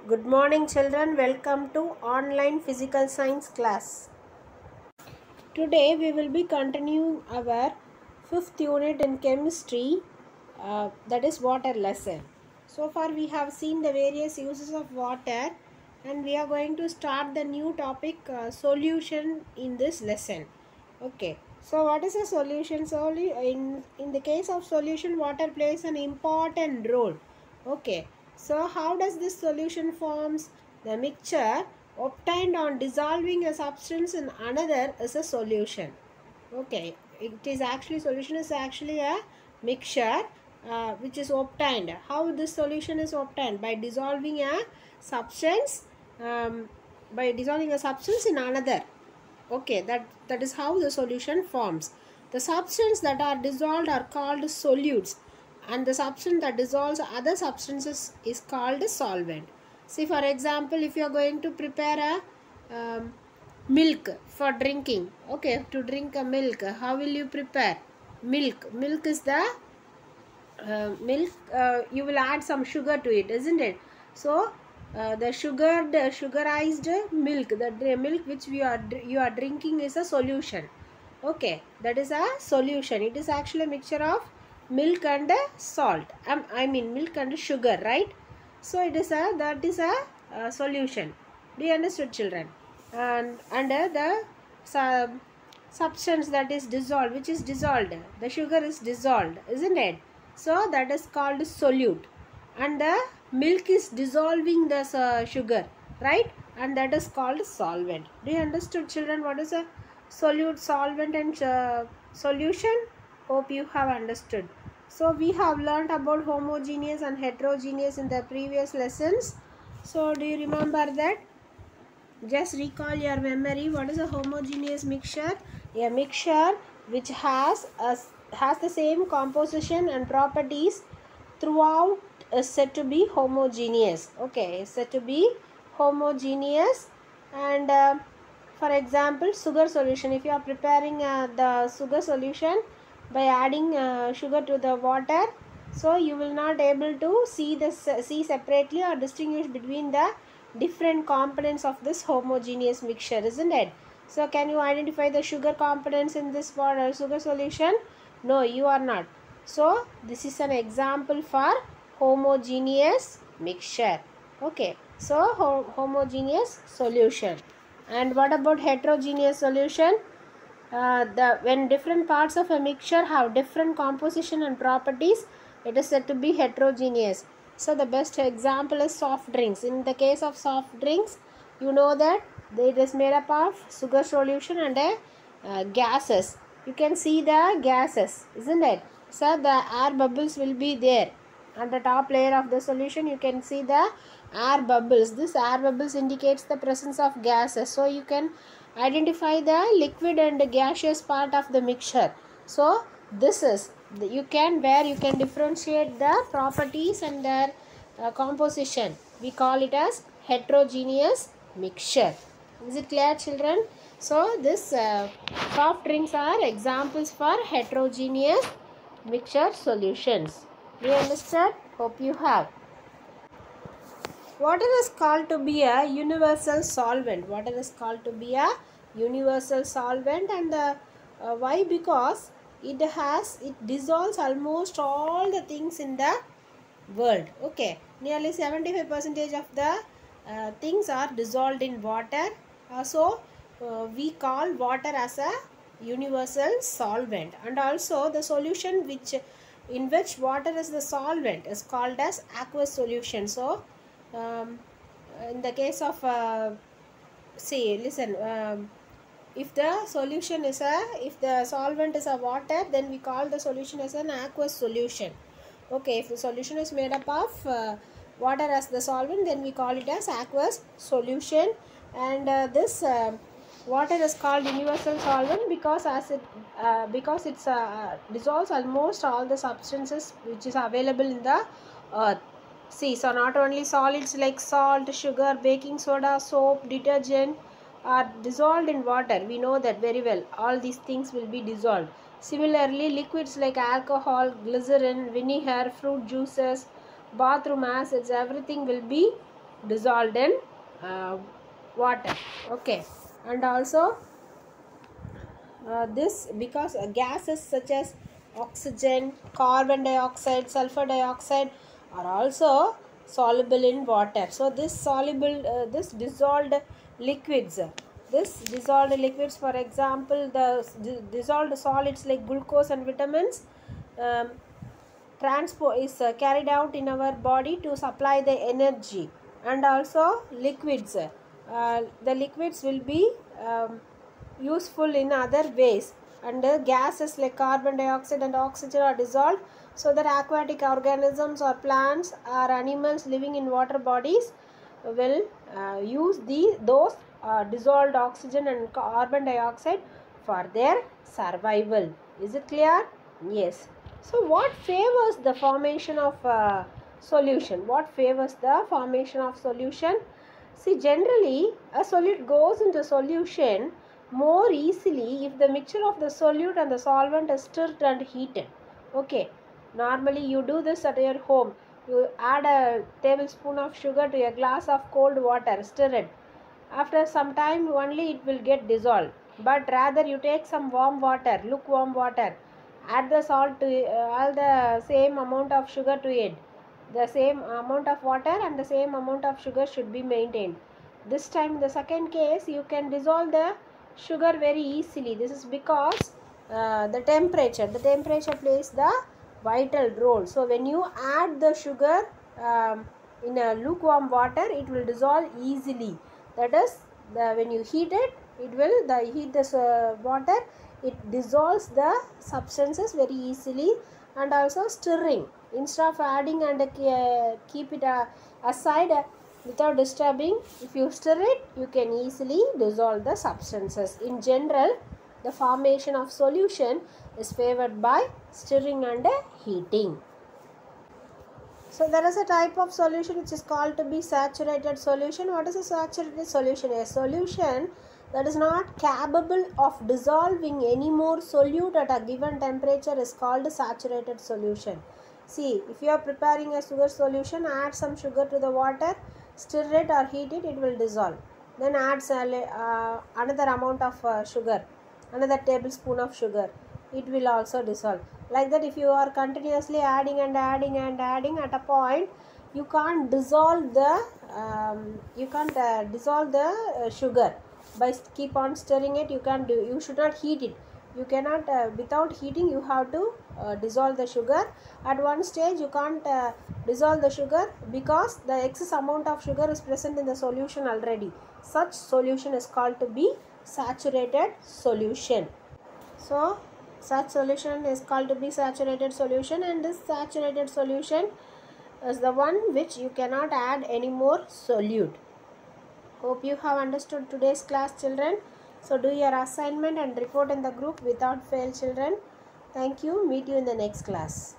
Good morning children, welcome to online physical science class. Today we will be continuing our 5th unit in chemistry, that is water lesson. So far we have seen the various uses of water and we are going to start the new topic solution in this lesson. Okay, so what is a solution? In the case of solution, water plays an important role. Okay, so how does this solution forms? The mixture obtained on dissolving a substance in another is a solution. Okay, it is actually solution is actually a mixture which is obtained. How this solution is obtained? By dissolving a substance, in another. Okay, that is how the solution forms. The substance that are dissolved are called solutes, and the substance that dissolves other substances is called solvent. See, for example, if you are going to prepare a milk for drinking, okay, to drink a milk, how will you prepare milk? Milk is the you will add some sugar to it, isn't it? So the sugarized milk, the milk which you are drinking is a solution. Okay, that is a solution. It is actually a mixture of milk and salt. I mean milk and sugar, right? So it is that is a solution. Do you understood, children? And under the substance that is dissolved, which is dissolved, the sugar is dissolved, isn't it? So that is called solute, and the milk is dissolving the sugar, right? And that is called solvent. Do you understood, children, what is a solute, solvent and solution? Hope you have understood. So we have learnt about homogeneous and heterogeneous in the previous lessons. So do you remember that? Just recall your memory. What is a homogeneous mixture? A mixture which has the same composition and properties throughout is said to be homogeneous. Okay, is said to be homogeneous. And for example, sugar solution. If you are preparing the sugar solution by adding sugar to the water, so you will not able to see separately or distinguish between the different components of this homogeneous mixture, isn't it? So can you identify the sugar components in this water sugar solution? No, you are not. So this is an example for homogeneous mixture. Okay, so homogeneous solution. And what about heterogeneous solution? When different parts of a mixture have different composition and properties, it is said to be heterogeneous. So the best example is soft drinks. In the case of soft drinks, you know that it is made up of sugar solution and gases. You can see the gases, isn't it? So the air bubbles will be there. On the top layer of the solution, you can see the air bubbles. This air bubbles indicates the presence of gases. So you can identify the liquid and the gaseous part of the mixture. So this is you can differentiate the properties and their composition. We call it as heterogeneous mixture. Is it clear, children? So this soft drinks are examples for heterogeneous mixture solutions. Do you understand? Hope you have. Water is called to be a universal solvent. Water is called to be a universal solvent, and why? Because it dissolves almost all the things in the world. Okay, nearly 75% of the things are dissolved in water. We call water as a universal solvent, and also the solution in which water is the solvent is called as aqueous solution. So um, in the case of if the solution is if the solvent is a water, then we call the solution as an aqueous solution. Okay, if the solution is made up of water as the solvent, then we call it as aqueous solution. And this water is called universal solvent because it dissolves almost all the substances which is available in the earth. See, so not only solids like salt, sugar, baking soda, soap, detergent are dissolved in water. We know that very well. All these things will be dissolved. Similarly, liquids like alcohol, glycerin, vinegar, fruit juices, bathroom acids, everything will be dissolved in water. Okay, and also this because gases such as oxygen, carbon dioxide, sulfur dioxide are also soluble in water. So this this dissolved liquids, for example, the dissolved solids like glucose and vitamins, um, transport is carried out in our body to supply the energy. And also liquids, the liquids will be useful in other ways, and gases like carbon dioxide and oxygen are dissolved so that aquatic organisms or plants or animals living in water bodies will use those dissolved oxygen and carbon dioxide for their survival. Is it clear? Yes. So what favors the formation of solution? What favors the formation of solution? See, generally a solute goes into solution more easily if the mixture of the solute and the solvent is stirred and heated. Okay, normally you do this at your home. You add a tablespoon of sugar to a glass of cold water, stir it. After some time only it will get dissolved. But rather you take some warm water, lukewarm water, add the salt to all the same amount of sugar to it. The same amount of water and the same amount of sugar should be maintained. This time, the second case, you can dissolve the sugar very easily. This is because the temperature plays the vital role. So when you add the sugar in a lukewarm water, it will dissolve easily. That is, when you heat it, heat this water, it dissolves the substances very easily. And also stirring, instead of adding and keep it aside without disturbing, if you stir it, you can easily dissolve the substances. In general, the formation of solution is favored by stirring and heating. So there is a type of solution which is called to be saturated solution. What is a saturated solution? A solution that is not capable of dissolving any more solute at a given temperature is called saturated solution. See, if you are preparing a sugar solution, add some sugar to the water, stir it or heat it, it will dissolve. Then add another amount of sugar, another tablespoon of sugar, it will also dissolve. Like that, if you are continuously adding and adding and adding, at a point you can't dissolve the sugar. By keep on stirring it, you should not heat it. You cannot without heating, you have to dissolve the sugar. At one stage you can't dissolve the sugar because the excess amount of sugar is present in the solution already. Such solution is called to be saturated solution. So such solution is called to be saturated solution, and this saturated solution is the one which you cannot add any more solute. Hope you have understood today's class, children. So do your assignment and report in the group without fail, children. Thank you. Meet you in the next class.